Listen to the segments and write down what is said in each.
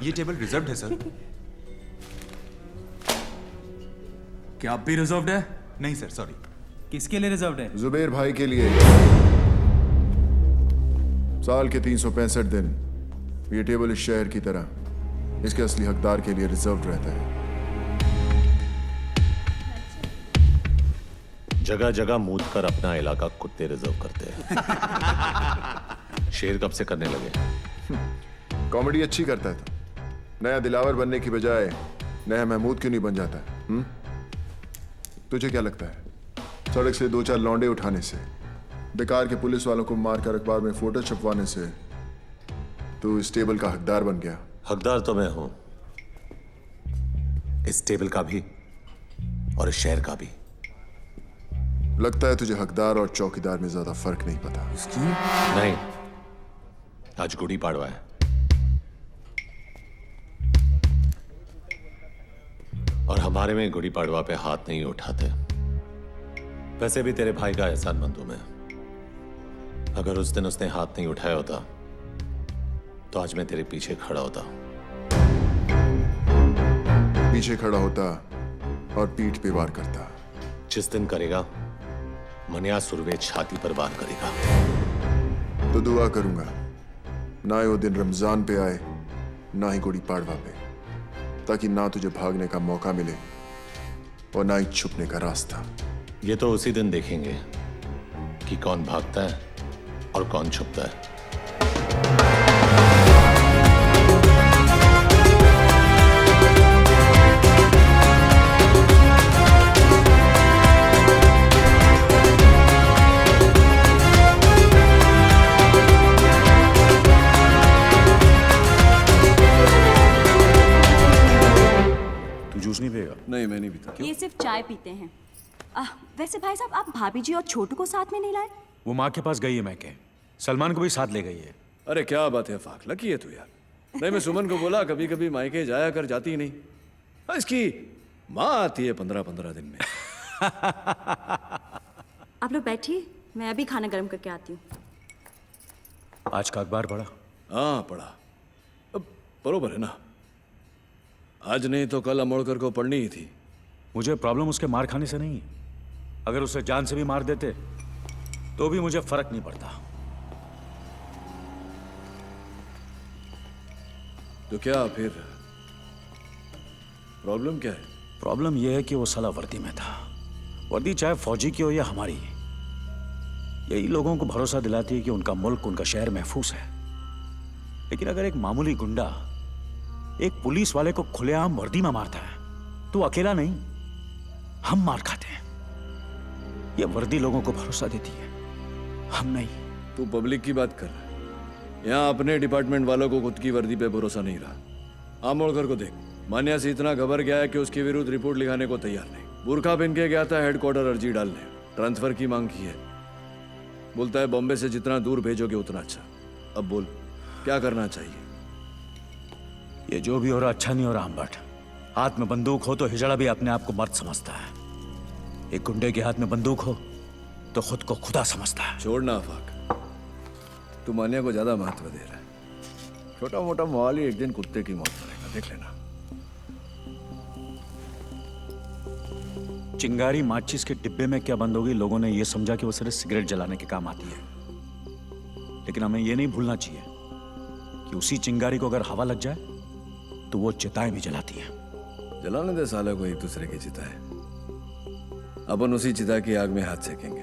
ये table reserved है sir. क्या आप भी रिजर्व्ड है? नहीं सर, सॉरी। किसके लिए रिजर्व्ड है? जुबेर भाई के लिए। साल के 365 दिन ये टेबल इस शहर की तरह इसके असली हकदार के लिए रिजर्व्ड रहता है। जगह जगह मूद कर अपना इलाका कुत्ते रिजर्व करते हैं। शेर कब से करने लगे? कॉमेडी अच्छी करता है तो नया दिलावर बनने की बजाय नया महमूद क्यों नहीं बन जाता? तुझे क्या लगता है सड़क से 2-4 लौंडे उठाने से, बेकार के पुलिस वालों को मारकर अखबार में फोटो छपवाने से तू इस टेबल का हकदार बन गया? हकदार तो मैं हूं, इस टेबल का भी और इस शहर का भी। लगता है तुझे हकदार और चौकीदार में ज्यादा फर्क नहीं पता। नहीं, आज गुड़ी पाड़वा है और हमारे में गुड़ी पाड़वा पे हाथ नहीं उठाते। वैसे भी तेरे भाई का एहसानमंद हूं मैं। अगर उस दिन उसने हाथ नहीं उठाया होता तो आज मैं तेरे पीछे खड़ा होता। पीछे खड़ा होता और पीठ पे वार करता। जिस दिन करेगा मनिया सुरवे छाती पर वार करेगा। तो दुआ करूंगा ना ही वो दिन रमजान पे आए ना ही गुड़ी पाड़वा पे, ताकि ना तुझे भागने का मौका मिले और ना ही छुपने का रास्ता। ये तो उसी दिन देखेंगे कि कौन भागता है और कौन छुपता है। नहीं पिएगा? नहीं, मैं नहीं पीता। ये सिर्फ चाय पीते हैं। वैसे भाई साहब, आप भाभी जी और छोटू को साथ में नहीं लाए? वो माँ के पास गई है मैके, सलमान को भी साथ ले गई है। अरे क्या बात है फाक, लकी है तू यार। नहीं, मैं सुमन को बोला कभी कभी मायके जाया कर, जाती ही नहीं। हाँ, इसकी माँ आती है 15-15 दिन में। आप लोग बैठिए, मैं अभी खाना गर्म करके आती हूँ। आज का अखबार पढ़ा? हाँ पढ़ा। अब बरोबर है ना, आज नहीं तो कल अमोड़कर को पढ़नी ही थी। मुझे प्रॉब्लम उसके मार खाने से नहीं है। अगर उसे जान से भी मार देते तो भी मुझे फर्क नहीं पड़ता। तो क्या फिर प्रॉब्लम क्या है? प्रॉब्लम यह है कि वो साला वर्दी में था। वर्दी चाहे फौजी की हो या हमारी, यही लोगों को भरोसा दिलाती है कि उनका मुल्क, उनका शहर महफूज है। लेकिन अगर एक मामूली गुंडा एक पुलिस वाले को खुलेआम वर्दी में मारता है तो अकेला नहीं, हम मार खाते हैं। ये वर्दी लोगों को भरोसा देती है, हम नहीं। तू पब्लिक की बात कर रहा है। यहाँ अपने डिपार्टमेंट वालों को खुद की वर्दी पे भरोसा नहीं रहा। आमोड़कर को देख, मान्या से इतना घबर गया है कि उसके विरुद्ध रिपोर्ट लिखाने को तैयार नहीं। बुरखा पहन के गया था हेडक्वार्टर अर्जी डालने, ट्रांसफर की मांग की है। बोलता है बॉम्बे से जितना दूर भेजोगे उतना अच्छा। अब बोल क्या करना चाहिए? ये जो भी हो रहा अच्छा नहीं हो रहा अम्बट। हाथ में बंदूक हो तो हिजड़ा भी अपने आप को मर्द समझता है। एक गुंडे के हाथ में बंदूक हो तो खुद को खुदा समझता है। छोड़ना अफाक, तू मान्या को ज्यादा महत्व दे रहा है। छोटा मोटा मवाली एक दिन कुत्ते की मौत करेगा, देख लेना। चिंगारी माचिस के डिब्बे में क्या बंद होगी, लोगों ने यह समझा कि वो सिर्फ सिगरेट जलाने के काम आती है। लेकिन हमें यह नहीं भूलना चाहिए कि उसी चिंगारी को अगर हवा लग जाए तो वो चिताएं भी जलाती हैं। जलाने दे साले को एक दूसरे की चिता है। अपन उसी चिता की आग में हाथ सेकेंगे।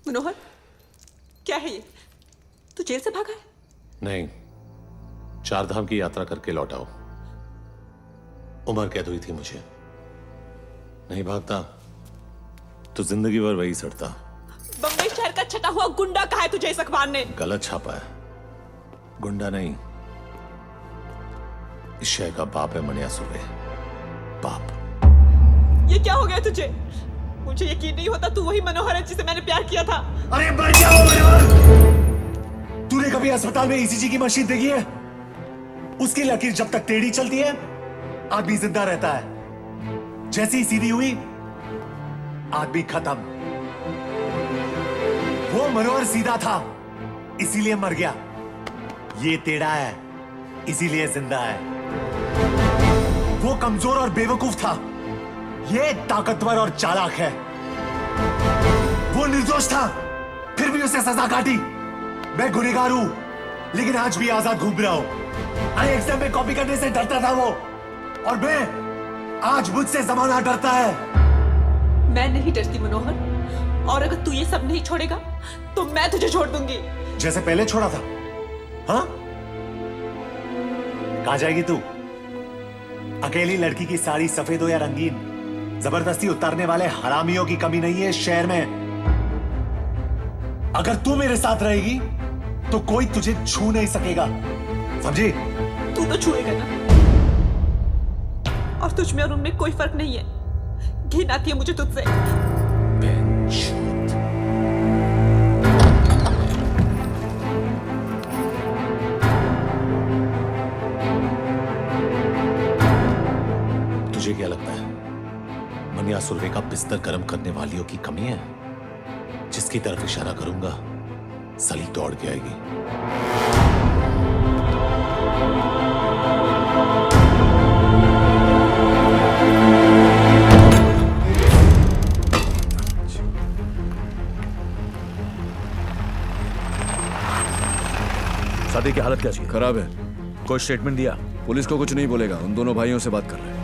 मनोहर, क्या है ये? तू जेल से भागा है? नहीं, 4 धाम की यात्रा करके लौटाओ। उम्र कैद हुई थी मुझे। नहीं भागता तो जिंदगी भर वही सड़ता। बम्बई शहर का छटा हुआ गुंडा कहा है तुझे इस अखबार ने? गलत छापा है, गुंडा नहीं, इस शहर का बाप है मनिया सुबे। बाप। ये क्या हो गया तुझे? मुझे यकीन नहीं होता तू वही मनोहर है जिसे मैंने प्यार किया था। अरे मर जाओ मनोहर! तूने कभी अस्पताल में ईसीजी की मशीन देखी है? उसकी लकीर जब तक टेढ़ी चलती है आदमी जिंदा रहता है। जैसे ही सीधी हुई आदमी खत्म। वो मनोहर सीधा था, इसीलिए मर गया। ये टेढ़ा है, इसीलिए जिंदा है। वो कमजोर और बेवकूफ था, ये ताकतवर और चालाक है। वो निर्दोष था, फिर भी उसे सजा काटी। मैं गुनहगार हूं, लेकिन आज भी आजाद घूम रहा हूं। आई एग्जाम में कॉपी करने से डरता था वो, और मैं आज मुझसे जमाना डरता है। मैं नहीं डरती मनोहर, और अगर तू ये सब नहीं छोड़ेगा तो मैं तुझे छोड़ दूंगी। जैसे पहले छोड़ा था। हाँ, कहां जाएगी तू? अकेली लड़की की साड़ी सफेद हो या रंगीन, जबरदस्ती उतारने वाले हरामियों की कमी नहीं है इस शहर में। अगर तू मेरे साथ रहेगी तो कोई तुझे छू नहीं सकेगा, समझी? तू तो छुएगा ना, और तुझ में और उनमें कोई फर्क नहीं है। घिन आती है मुझे तुझसे। तुझे क्या लगता है मनिया सुरवे का बिस्तर गर्म करने वालियों की कमी है? जिसकी तरफ इशारा करूंगा सली दौड़ के आएगी। शादी की हालत कैसी है? खराब है। कोई स्टेटमेंट दिया? पुलिस को कुछ नहीं बोलेगा, उन दोनों भाइयों से बात कर रहे हैं।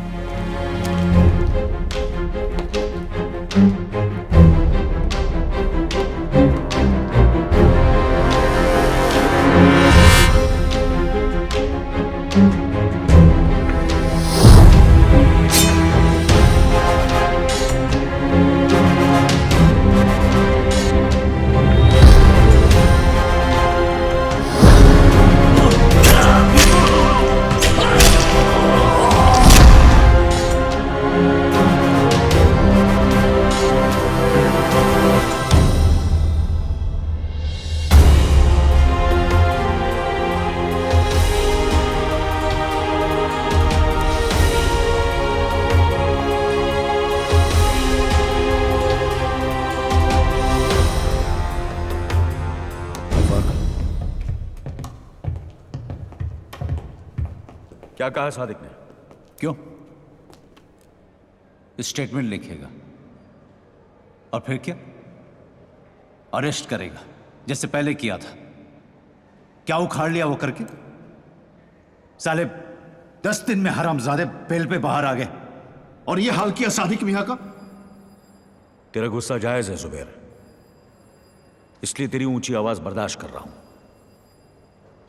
क्या कहा सादिक ने? क्यों? स्टेटमेंट लिखेगा और फिर क्या? अरेस्ट करेगा जैसे पहले किया था। क्या उखाड़ लिया वो करके? साले 10 दिन में हरामजादे बेल पे बाहर आ गए और ये हाल किया सादिक मियां का। तेरा गुस्सा जायज है जुबैर, इसलिए तेरी ऊंची आवाज बर्दाश्त कर रहा हूं,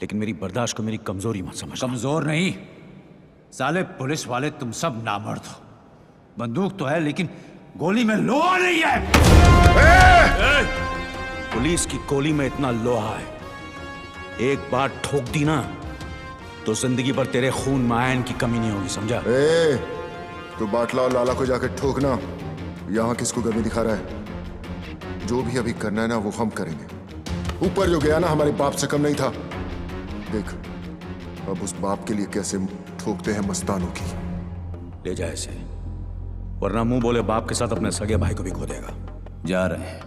लेकिन मेरी बर्दाश्त को मेरी कमजोरी मत समझ। कमजोर नहीं साले, पुलिस वाले तुम सब नामर्द हो। बंदूक तो है लेकिन गोली में लोहा नहीं है। पुलिस की गोली में इतना लोहा है, एक बार ठोक दी ना तो जिंदगी भर तेरे खून में आयन की कमी नहीं होगी, समझा? तो बाटला और लाला को जाकर ठोकना। यहां किसको गर्मी दिखा रहा है? जो भी अभी करना है ना वो हम करेंगे। ऊपर जो गया ना हमारे बाप से कम नहीं था। देख अब उस बाप के लिए कैसे ठोकते हैं मस्तानों की। ले जा इसे, वरना मुंह बोले बाप के साथ अपने सगे भाई को भी खो देगा। जा रहे हैं,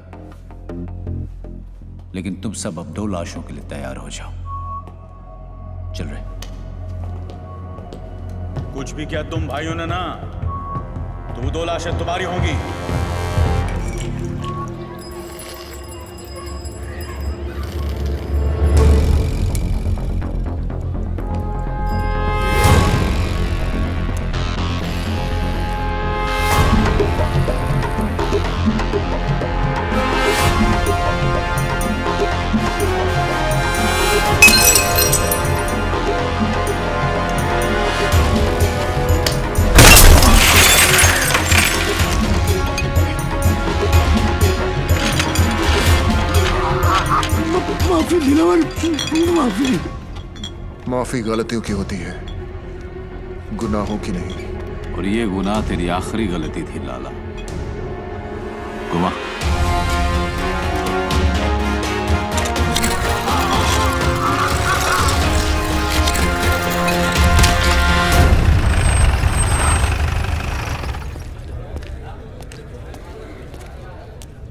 लेकिन तुम सब अब 2 लाशों के लिए तैयार हो जाओ। चल रहे। कुछ भी किया तुम भाइयों ने ना, तो वो 2 लाशें तुम्हारी होंगी। माफी गलतियों की होती है, गुनाहों की नहीं। और ये गुनाह तेरी आखिरी गलती थी लाला। गुमा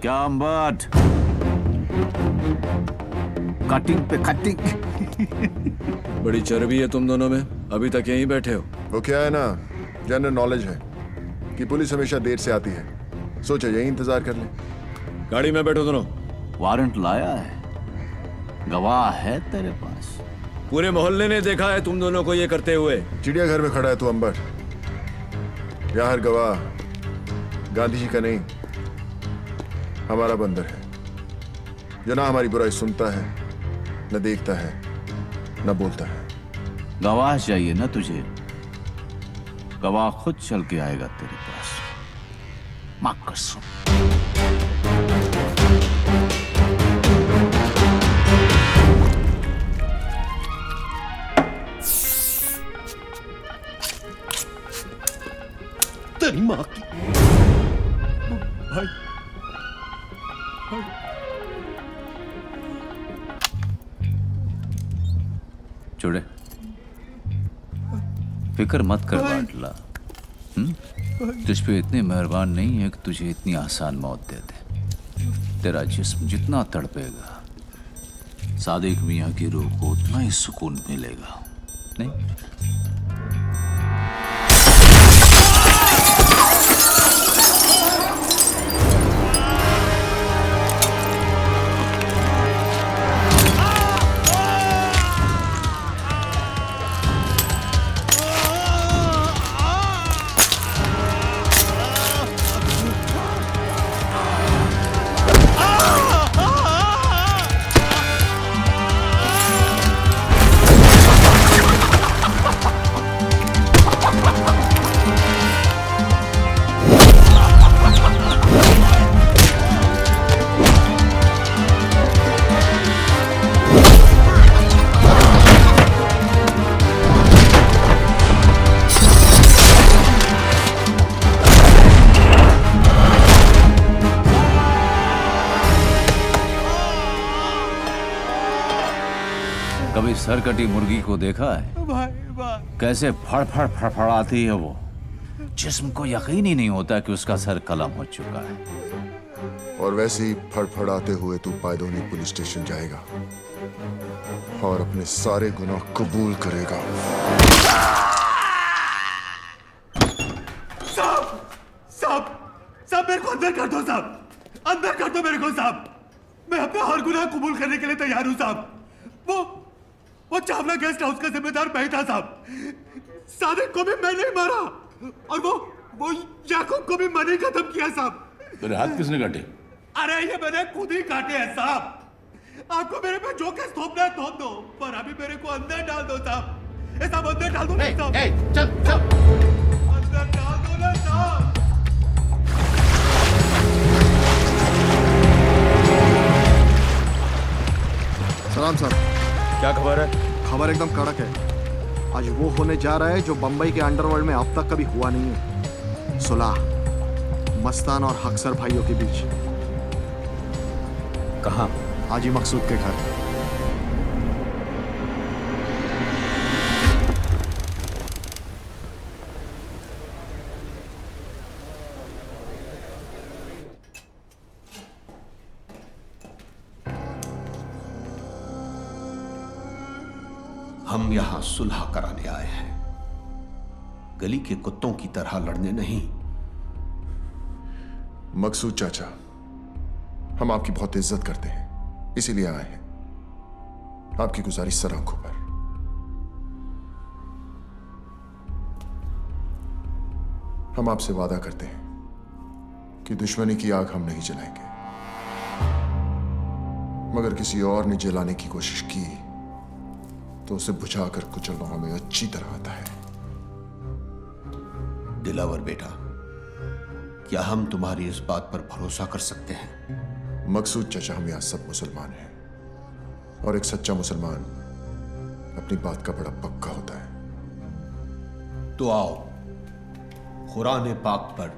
क्या अंबट, कटिंग पे कटिंग। बड़ी चर्बी है तुम दोनों में, अभी तक यहीं बैठे हो। वो क्या है ना, जनरल नॉलेज है कि पुलिस हमेशा देर से आती है। सोचा यही इंतजार कर ले। गाड़ी में बैठो दोनों। वारंट लाया है, गवाह है तेरे पास? पूरे मोहल्ले ने देखा है तुम दोनों को ये करते हुए। चिड़ियाघर में खड़ा है तू अंबर। यहाँ हर गवाह गांधी जी का नहीं, हमारा बंदर है, जो ना हमारी बुराई सुनता है, न देखता है, न बोलता है। गवाह चाहिए ना तुझे? गवाह खुद चल के आएगा तेरे पास। मां कसम। तेरी मां की। भाई छोड़े, फिक्र मत कर बाटला। तुझ पे इतने मेहरबान नहीं है कि तुझे इतनी आसान मौत दे दे। तेरा जिस्म जितना तड़पेगा, सादिक मियां की रूह को उतना ही सुकून मिलेगा। नहीं? कभी सरकटी मुर्गी को देखा है? कैसे फड़फड़ फड़फड़ाती है वो। जिस्म को यकीन ही नहीं होता कि उसका सर कलम हो चुका है। और वैसे ही फड़फड़ाते हुए तू पायदोनी पुलिस स्टेशन जाएगा और अपने सारे गुनाह कबूल करेगा। साहब मेरे को अंदर कर दो साहब, अंदर कर दो मेरे को साहब। मैं अपना हर गुनाह कबूल करने के लिए तैयार हूं साहब। वो चावला गेस्ट हाउस का जिम्मेदार मैं ही था साहब। सादिक को भी मैं नहीं मारा और वो याकूब को भी मैंने खत्म किया साहब। मेरे हाथ किसने काटे? अरे ये मैंने खुद ही काटे हैं साहब। आपको मेरे पे जो केस थोपना है थोप दो, पर अभी मेरे को अंदर डाल दो साहब। साहब अंदर डाल दो ना साहब। चल अंदर डाल दो ना साहब। सलाम साहब। क्या खबर है? खबर एकदम कड़क है। आज वो होने जा रहा है जो बंबई के अंडरवर्ल्ड में अब तक कभी हुआ नहीं है। सुलह मस्तान और हक्सर भाइयों के बीच। कहाँ? हाजी मकसूद के घर। हम यहां सुलह कराने आए हैं, गली के कुत्तों की तरह लड़ने नहीं। मकसूद चाचा, हम आपकी बहुत इज्जत करते हैं, इसीलिए आए हैं। आपकी गुजारिश सर आंखों पर। हम आपसे वादा करते हैं कि दुश्मनी की आग हम नहीं जलाएंगे, मगर किसी और ने जलाने की कोशिश की तो उसे बुझाकर कुचलना हमें अच्छी तरह आता है। दिलावर बेटा, क्या हम तुम्हारी इस बात पर भरोसा कर सकते हैं? मकसूद चाचा, हम यहां सब मुसलमान हैं और एक सच्चा मुसलमान अपनी बात का बड़ा पक्का होता है। तो आओ, कुरान पाक पर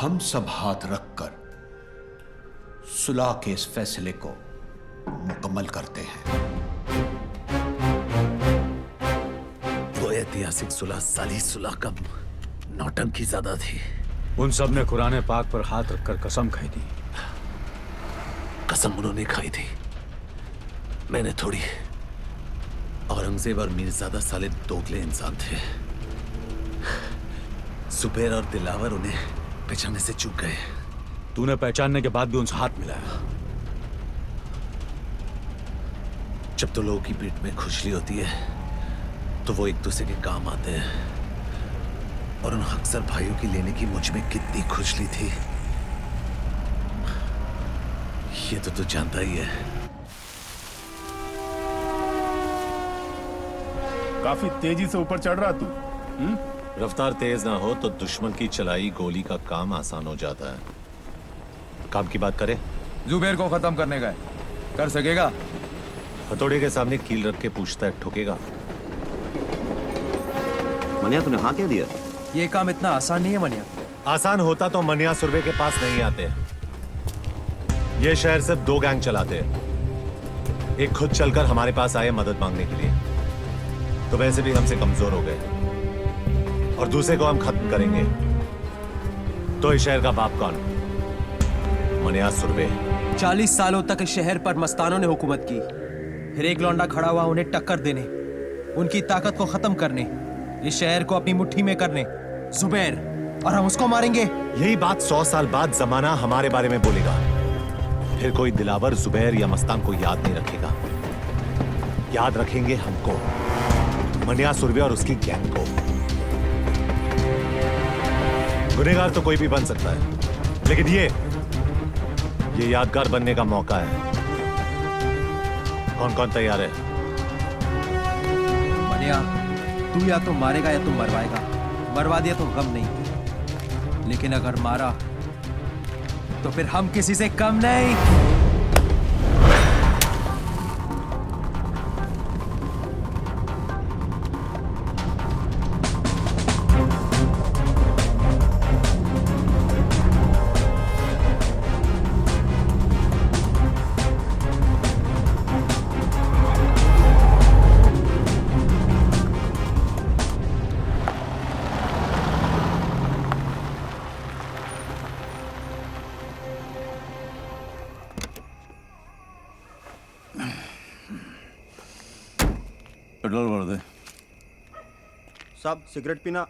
हम सब हाथ रखकर सुलह के इस फैसले को मुकम्मल करते हैं। वो ऐतिहासिक सुलह साली सुलह का नौटंकी ज्यादा थी। उन सब ने कुरान पाक पर हाथ रखकर कसम खाई थी कसम उन्होंने खाई थी, मैंने थोड़ी। औरंगजेब और मीरजादा साले दोगले इंसान थे। सुबेर और दिलावर उन्हें पहचानने से चूक गए। तूने पहचानने के बाद भी उनसे हाथ मिलाया। जब तो लोगों की पीठ में खुजली होती है तो वो एक दूसरे के काम आते हैं, और उन अक्सर भाइयों की लेने की मुझ में कितनी खुजली थी ये तो तू जानता ही है। काफी तेजी से ऊपर चढ़ रहा तू। रफ्तार तेज ना हो तो दुश्मन की चलाई गोली का काम आसान हो जाता है। काम की बात करें। जुबेर को खत्म करने का है, कर सकेगा? हथौड़े के सामने कील रख के पूछता है, ठुकेगा? मनिया तूने हाँ कह दिया? ये काम इतना आसान नहीं है मनिया। आसान होता तो मनिया सुरभि के पास नहीं आते। ये शहर सिर्फ 2 गैंग चलाते हैं। एक खुद चलकर हमारे पास आए मदद मांगने के लिए, तो वैसे भी हमसे कमजोर हो गए, और दूसरे को हम खत्म करेंगे तो इस शहर का बाप कौन? मनिया सुरभि। 40 सालों तक इस शहर पर मस्तानों ने हुकूमत की, फिर एक लौंडा खड़ा हुआ उन्हें टक्कर देने, उनकी ताकत को खत्म करने, इस शहर को अपनी मुट्ठी में करने। जुबैर, और हम उसको मारेंगे। यही बात 100 साल बाद जमाना हमारे बारे में बोलेगा। फिर कोई दिलावर, जुबैर या मस्तान को याद नहीं रखेगा। याद रखेंगे हमको, मनिया सुरभि और उसकी गैंग को। गुनहगार तो कोई भी बन सकता है, लेकिन ये यादगार बनने का मौका है। कौन कौन तैयार है? मनिया, तू या तो मारेगा या तुम मरवाएगा। मरवा दिया तो गम नहीं, लेकिन अगर मारा तो फिर हम किसी से कम नहीं। पेट्रोल भर दे। साहब सिगरेट पीना